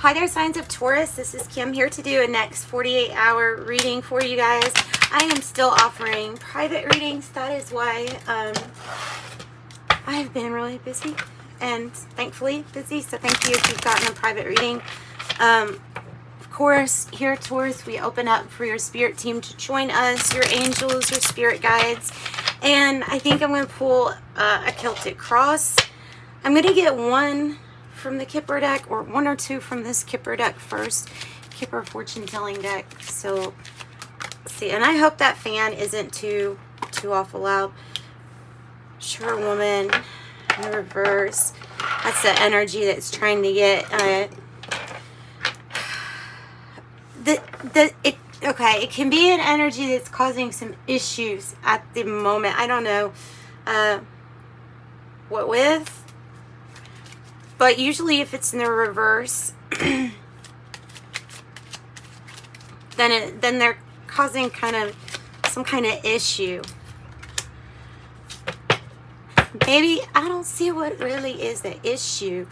Hi there, signs of Taurus. This is Kim here to do a next 48-hour reading for you guys. I am still offering private readings. That is why I've been really busy and thankfully busy. So thank you if you've gotten a private reading. Of course, here at Taurus, we open up for your spirit team to join us, your angels, your spirit guides. And I think I'm going to pull a Celtic cross. I'm going to get one from the Kipper deck, or one or two from this Kipper deck first, Kipper fortune telling deck. So let's see, and I hope that fan isn't too awful loud. Sure woman in reverse. That's the energy that's trying to get okay, it can be an energy that's causing some issues at the moment. I don't know what with. But usually if it's in the reverse, then they're causing some kind of issue. Maybe I don't see what really is the issue.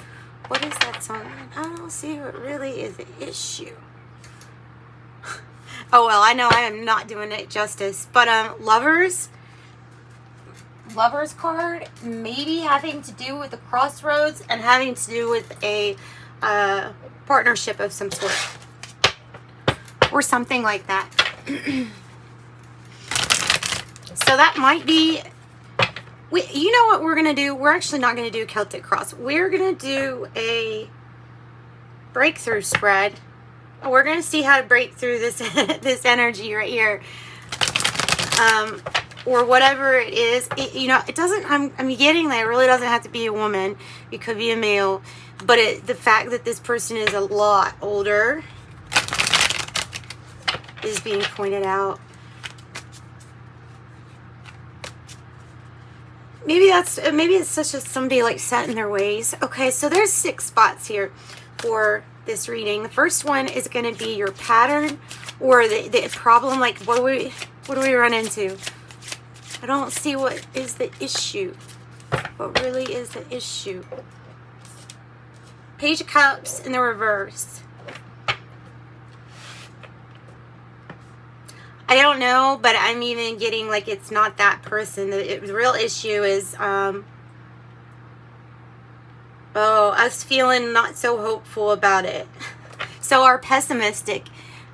What is that song? I don't see what really is the issue. Oh well, I know I am not doing it justice. But Lovers card, maybe having to do with the crossroads and having to do with a partnership of some sort or something like that. So that might be, you know what we're gonna do? We're actually not gonna do Celtic cross. We're gonna do a breakthrough spread. We're gonna see how to break through this this energy right here. Or whatever it is, it doesn't, I'm getting that it really doesn't have to be a woman. It could be a male. But the fact that this person is a lot older is being pointed out. Maybe it's such as somebody like set in their ways. Okay, so there's 6 spots here for this reading. The first one is going to be your pattern or the problem. Like, what do we run into? I don't see what is the issue. What really is the issue? Page of Cups in the reverse. I don't know, but I'm even getting like it's not that person. The real issue is, us feeling not so hopeful about it. So our pessimistic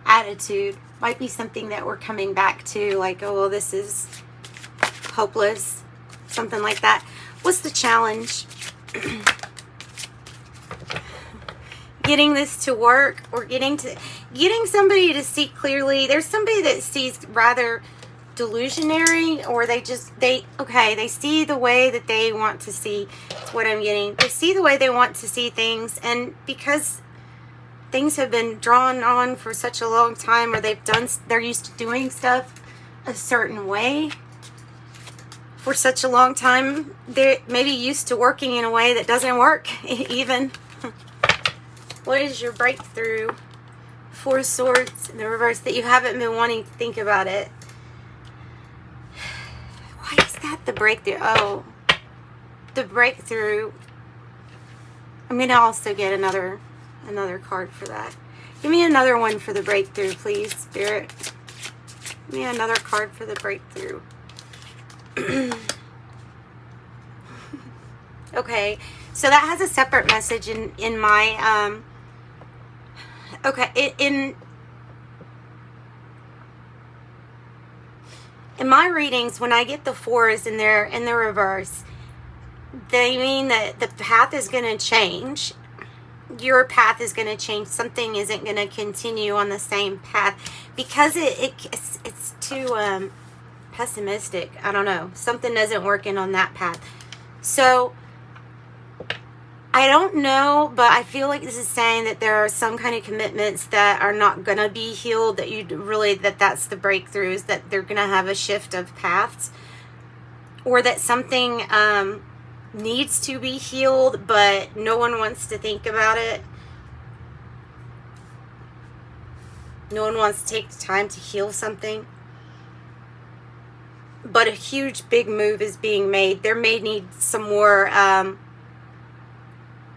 attitude might be something that we're coming back to, like, oh, well, this is hopeless, something like that. What's the challenge? Getting this to work, or getting somebody to see clearly. There's somebody that sees rather delusionary, or they see the way that they want to see. That's what I'm getting. They see the way they want to see things, and because things have been drawn on for such a long time, or they're used to doing stuff a certain way for such a long time, they're maybe used to working in a way that doesn't work even. What is your breakthrough? 4 Swords in the reverse, that you haven't been wanting to think about it. Why is that the breakthrough? Oh, the breakthrough. I'm going to also get another card for that. Give me another one for the breakthrough, please, Spirit. Give me another card for the breakthrough. Okay, so that has a separate message in my in my readings. When I get the 4s in the reverse, they mean that the path is going to change. Your path is going to change. Something isn't going to continue on the same path because it's too pessimistic. I don't know. Something doesn't work in on that path. So I don't know, but I feel like this is saying that there are some kind of commitments that are not going to be healed, that's the breakthroughs, that they're going to have a shift of paths, or that something needs to be healed, but no one wants to think about it. No one wants to take the time to heal something. But a huge, big move is being made. There may need some more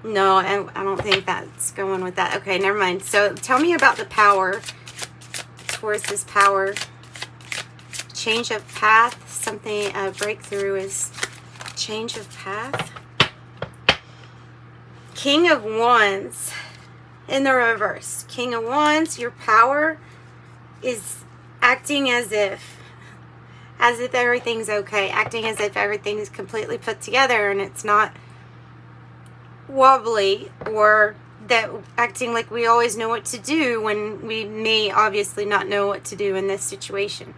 No, I don't think that's going with that. Okay, never mind. So tell me about the power. Taurus's power. Change of path. Something, a breakthrough is change of path. King of Wands in the reverse. King of Wands, your power is acting as if everything's okay. Acting as if everything's completely put together and it's not wobbly, or that acting like we always know what to do when we may obviously not know what to do in this situation.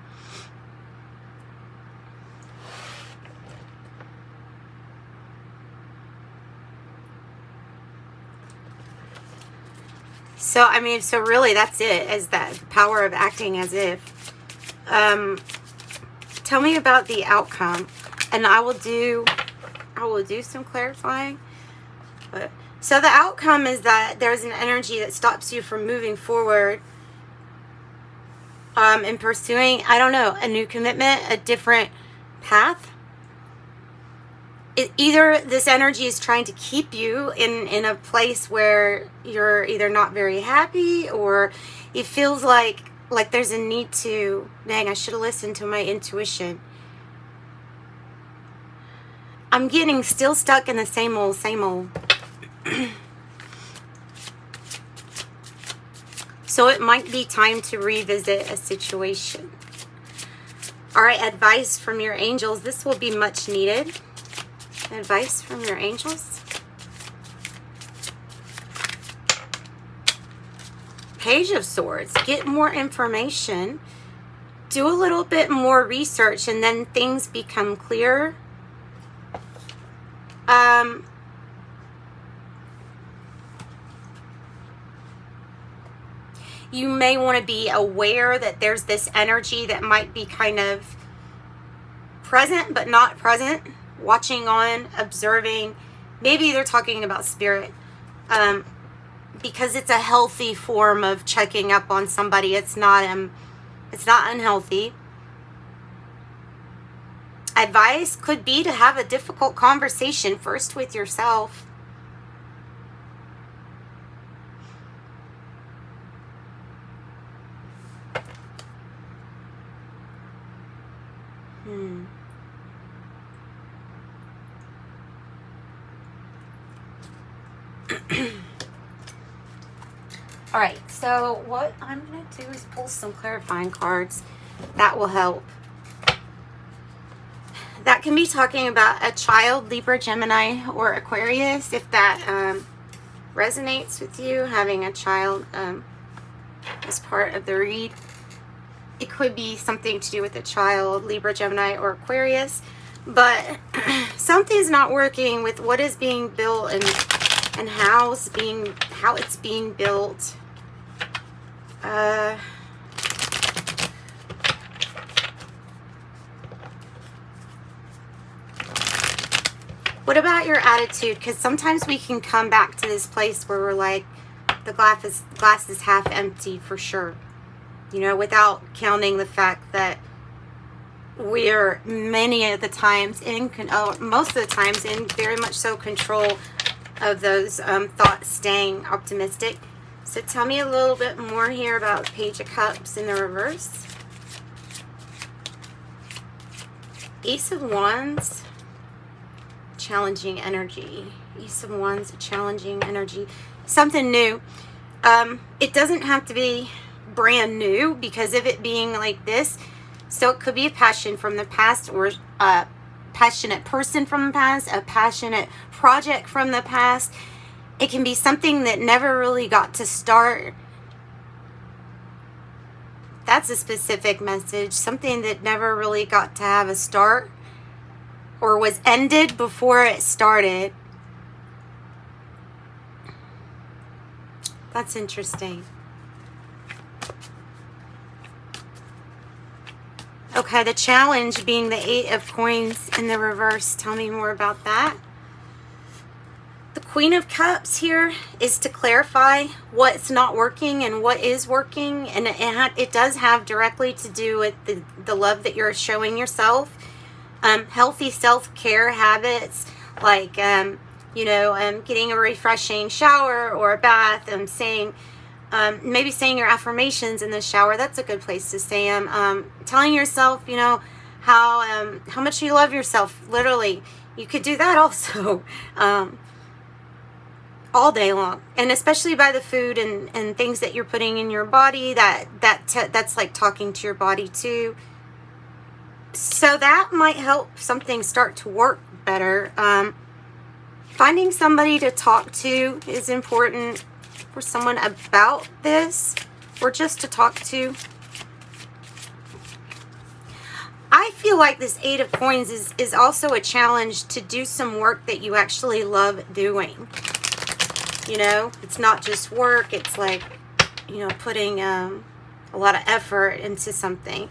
So, I mean, so really that's it, is that power of acting as if. Tell me about the outcome, and I will do some clarifying. But, so the outcome is that there's an energy that stops you from moving forward and pursuing, I don't know, a new commitment, a different path. Either this energy is trying to keep you in a place where you're either not very happy, or it feels like there's a need to, dang, I should have listened to my intuition. I'm getting still stuck in the same old. So it might be time to revisit a situation. All right, advice from your angels. This will be much needed. Advice from your angels. Page of Swords. Get more information. Do a little bit more research, and then things become clearer. You may want to be aware that there's this energy that might be kind of present but not present. Watching on, observing. Maybe they're talking about spirit. Because it's a healthy form of checking up on somebody. It's not unhealthy. Advice could be to have a difficult conversation first with yourself. All right, so what I'm going to do is pull some clarifying cards. That will help. That can be talking about a child, Libra, Gemini, or Aquarius, if that resonates with you, having a child as part of the read. It could be something to do with a child, Libra, Gemini, or Aquarius, but something's not working with what is being built and how it's being built. What about your attitude? Because sometimes we can come back to this place where we're like, the glass is half empty for sure. You know, without counting the fact that we're many of the times most of the times in very much so control of those thoughts staying optimistic. So tell me a little bit more here about Page of Cups in the reverse. Ace of Wands, challenging energy. Ace of Wands, challenging energy. Something new. It doesn't have to be brand new because of it being like this. So it could be a passion from the past, or a passionate person from the past, a passionate project from the past. It can be something that never really got to start. That's a specific message. Something that never really got to have a start, or was ended before it started. That's interesting. Okay, the challenge being the Eight of Coins in the reverse. Tell me more about that. The Queen of Cups here is to clarify what's not working and what is working. And it does have directly to do with the love that you're showing yourself. Healthy self-care habits, like you know, getting a refreshing shower or a bath, and saying, maybe saying your affirmations in the shower. That's a good place to say them. Telling yourself, you know, how much you love yourself. Literally, you could do that also. All day long, and especially by the food and things that you're putting in your body, that's like talking to your body too. So that might help something start to work better. Finding somebody to talk to is important, for someone about this, or just to talk to. I feel like this Eight of Coins is also a challenge to do some work that you actually love doing. You know, it's not just work, it's like, you know, putting a lot of effort into something.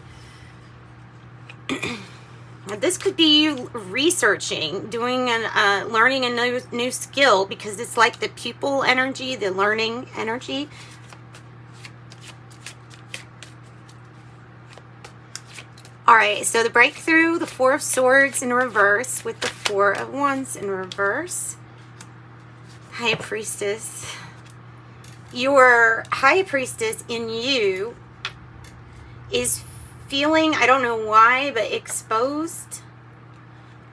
This could be you researching, doing learning a new skill, because it's like the pupil energy, the learning energy. All right, so the breakthrough, the Four of Swords in reverse with the Four of Wands in reverse. High Priestess. Your High Priestess in you is feeling, I don't know why, but exposed,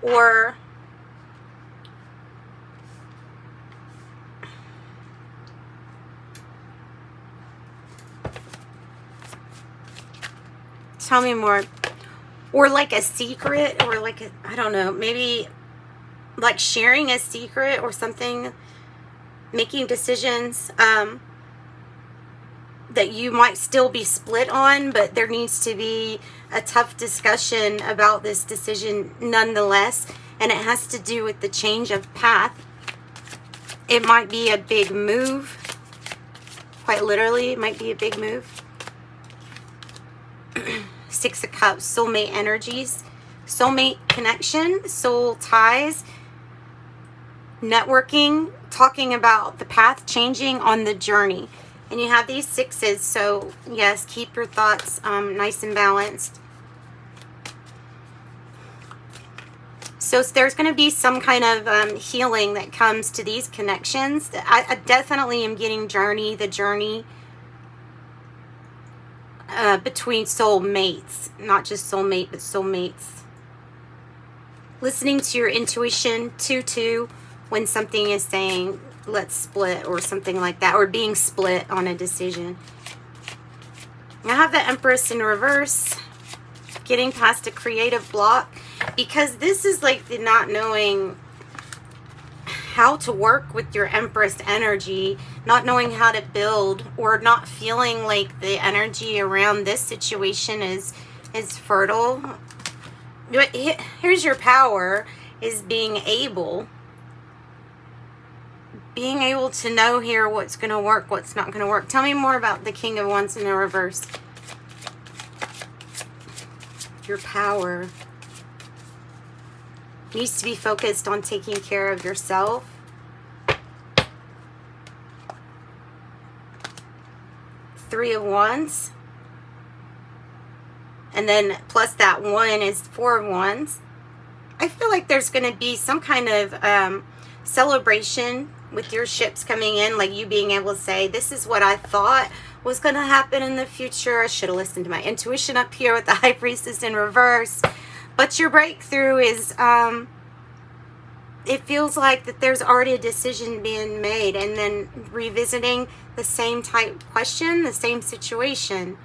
or tell me more. Or like a secret, or like I don't know, maybe like sharing a secret or something, making decisions that you might still be split on, but there needs to be a tough discussion about this decision nonetheless, and it has to do with the change of path. It might be a big move. Quite literally, it might be a big move. Six of Cups, soulmate energies, soulmate connection, soul ties, networking, talking about the path changing on the journey. And you have these sixes, so yes, keep your thoughts nice and balanced. So there's going to be some kind of healing that comes to these connections. I definitely am getting the journey between soulmates, not just soulmate, but soulmates. Listening to your intuition, 2-2, when something is saying, let's split, or something like that, or being split on a decision. I have the Empress in reverse, getting past a creative block, because this is like the not knowing how to work with your Empress energy, not knowing how to build, or not feeling like the energy around this situation is fertile. But here's your power, is being able to know here what's going to work, what's not going to work. Tell me more about the King of Wands in the reverse. Your power needs to be focused on taking care of yourself. Three of Wands. And then plus that one is Four of Wands. I feel like there's going to be some kind of celebration with your ships coming in, like you being able to say, this is what I thought was going to happen in the future. I should have listened to my intuition up here with the High Priestess in reverse. But your breakthrough is, it feels like that there's already a decision being made, and then revisiting the same type question, the same situation,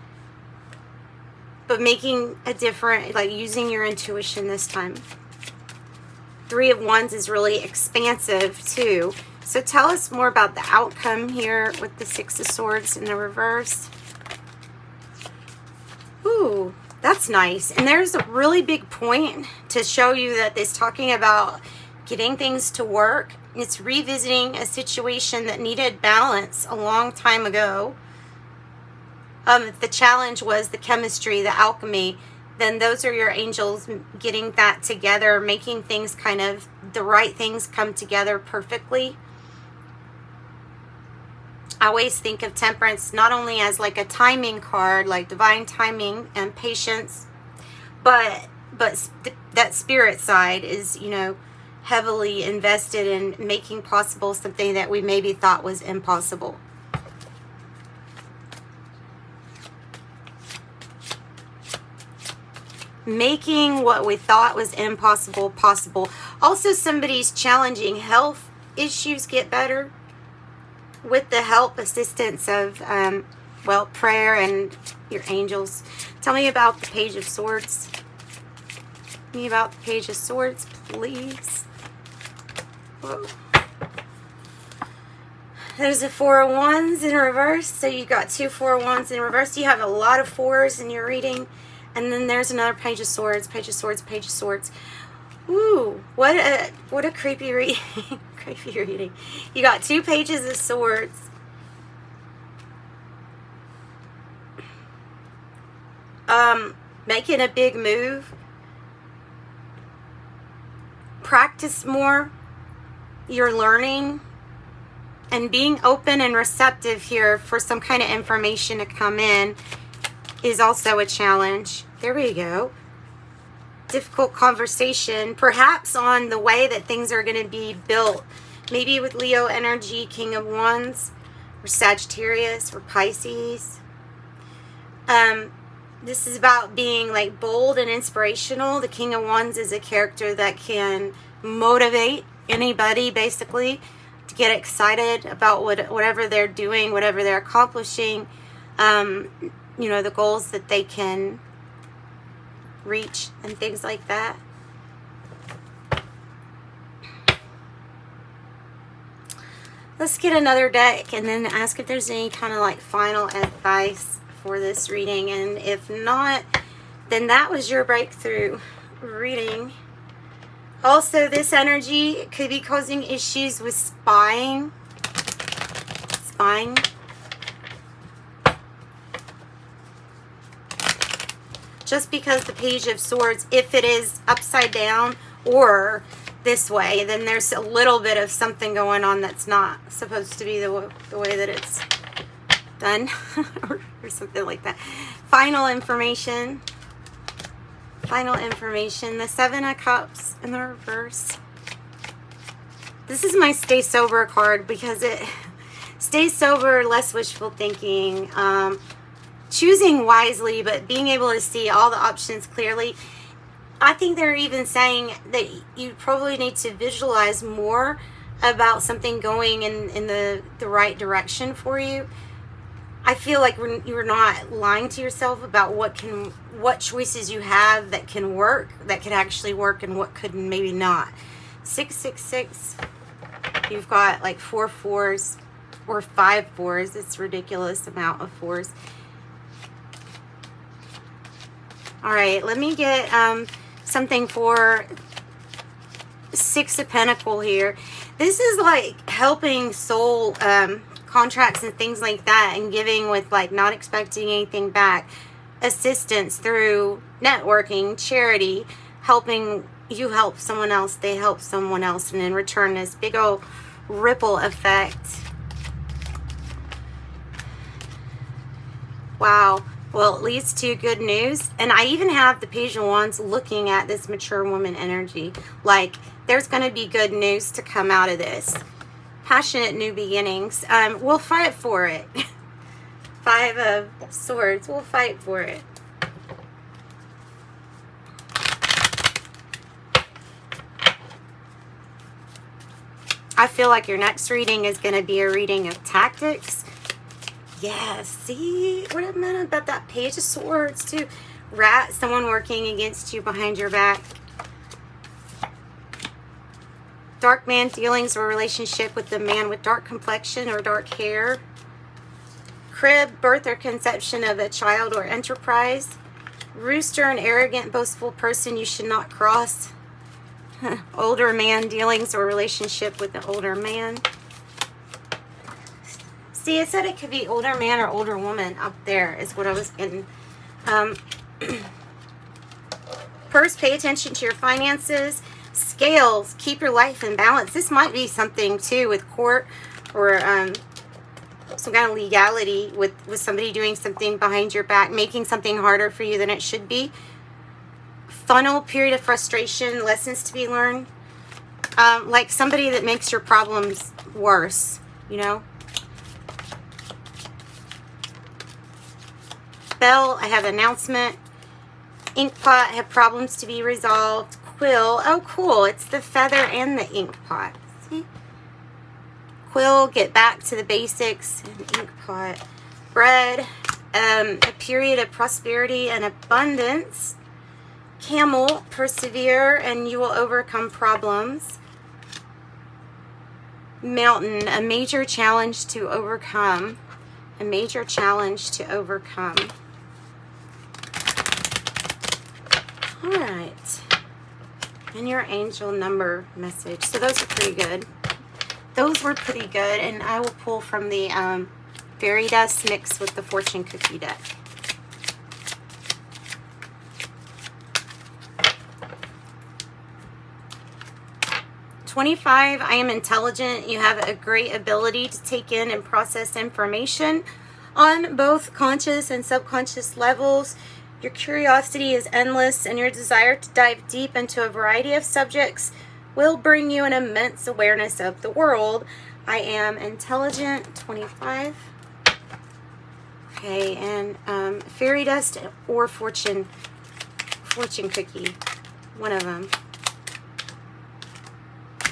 but making a different, like using your intuition this time. Three of Wands is really expansive too. So tell us more about the outcome here with the Six of Swords in the reverse. Ooh, that's nice. And there's a really big point to show you that it's talking about getting things to work. It's revisiting a situation that needed balance a long time ago. The challenge was the chemistry, the alchemy. Then those are your angels getting that together, making things kind of, the right things come together perfectly. I always think of Temperance not only as like a timing card, like divine timing and patience, but that spirit side is, you know, heavily invested in making possible something that we maybe thought was impossible. Making what we thought was impossible possible. Also, somebody's challenging health issues get better with the help, assistance of, well, prayer and your angels. Tell me about the Page of Swords. Tell me about the Page of Swords, please. Whoa. There's a Four of Wands in reverse. So you got two Four of Wands in reverse. You have a lot of fours in your reading. And then there's another Page of Swords, Page of Swords, Page of Swords. Ooh, what a creepy reading. Creepy reading. You got two Pages of Swords. Making a big move. Practice more. You're learning. And being open and receptive here for some kind of information to come in is also a challenge. There we go. Difficult conversation, perhaps on the way that things are going to be built. Maybe with Leo energy, King of Wands, or Sagittarius, or Pisces. This is about being like bold and inspirational. The King of Wands is a character that can motivate anybody basically to get excited about whatever they're doing, whatever they're accomplishing. You know, the goals that they can reach and things like that. Let's get another deck and then ask if there's any kind of like final advice for this reading. And if not, then that was your breakthrough reading. Also, this energy could be causing issues with spying. Just because the Page of Swords, if it is upside down or this way, then there's a little bit of something going on that's not supposed to be the way that it's done. or something like that. Final information. The Seven of Cups in the reverse. This is my Stay Sober card because it stays sober, less wishful thinking, choosing wisely, but being able to see all the options clearly. I think they're even saying that you probably need to visualize more about something going in the right direction for you. I feel like you're not lying to yourself about what choices you have that can work, that could actually work, and what could maybe not. 666. You've got like 4 fours or 5 fours. It's a ridiculous amount of fours. All right, let me get something for 6 of Pentacles here. This is like helping soul contracts and things like that, and giving with like not expecting anything back. Assistance through networking, charity, helping you help someone else, they help someone else, and in return this big old ripple effect. Wow. Well, it leads to good news. And I even have the Page of Wands looking at this mature woman energy. Like, there's going to be good news to come out of this. Passionate new beginnings. We'll fight for it. 5 of Swords. We'll fight for it. I feel like your next reading is going to be a reading of tactics. Yeah, see what I meant about that Page of Swords too. Someone working against you behind your back. Dark man dealings or relationship with the man with dark complexion or dark hair. Crib, birth or conception of a child or enterprise. Rooster, an arrogant, boastful person you should not cross. Older man dealings or relationship with an older man. See, it said it could be older man or older woman up there is what I was getting. Purse, pay attention to your finances. Scales, keep your life in balance. This might be something too with court or some kind of legality with somebody doing something behind your back, making something harder for you than it should be. Funnel, period of frustration, lessons to be learned. like somebody that makes your problems worse, you know. Bell, I have announcement. Ink pot, I have problems to be resolved. Quill, oh cool, it's the feather and the ink pot. See? Quill, get back to the basics. And ink pot. Bread, a period of prosperity and abundance. Camel, persevere and you will overcome problems. Mountain, a major challenge to overcome. A major challenge to overcome. All right. And your angel number message. So those are pretty good. Those were pretty good. And I will pull from the fairy dust mixed with the fortune cookie deck. "25, I am intelligent. You have a great ability to take in and process information on both conscious and subconscious levels. Your curiosity is endless and your desire to dive deep into a variety of subjects will bring you an immense awareness of the world. I am intelligent." 25. Okay, and fairy dust or fortune cookie. One of them.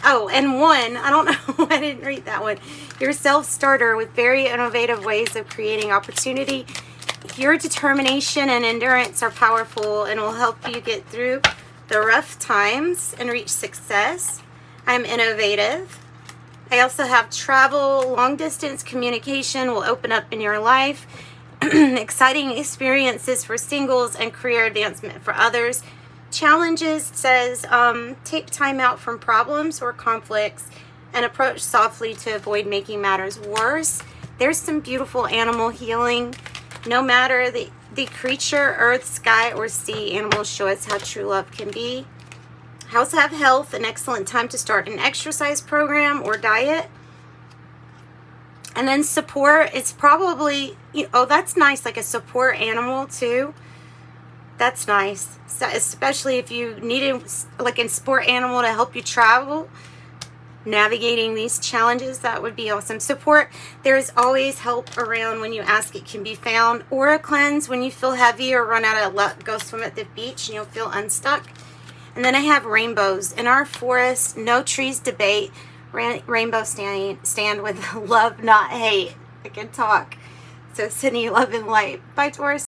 Oh, and one, I don't know, I didn't read that one. Your self-starter with very innovative ways of creating opportunity. Your determination and endurance are powerful and will help you get through the rough times and reach success. I'm innovative. I also have travel, long-distance communication will open up in your life. Exciting experiences for singles and career advancement for others. Challenges says take time out from problems or conflicts and approach softly to avoid making matters worse. There's some beautiful animal healing. No matter the creature, earth, sky, or sea, animals show us how true love can be. I also have health, an excellent time to start an exercise program or diet. And then support, it's probably, oh, that's nice, like a support animal too. That's nice, so especially if you needed like a sport animal to help you travel, navigating these challenges. That would be awesome. Support, there is always help around. When you ask, it can be found. Aura cleanse, when you feel heavy or run out of luck, go swim at the beach and you'll feel unstuck. And then I have rainbows. In our forest, no trees debate. Rainbow stand with love, not hate. I can talk. So sending you love and light. Bye, Taurus.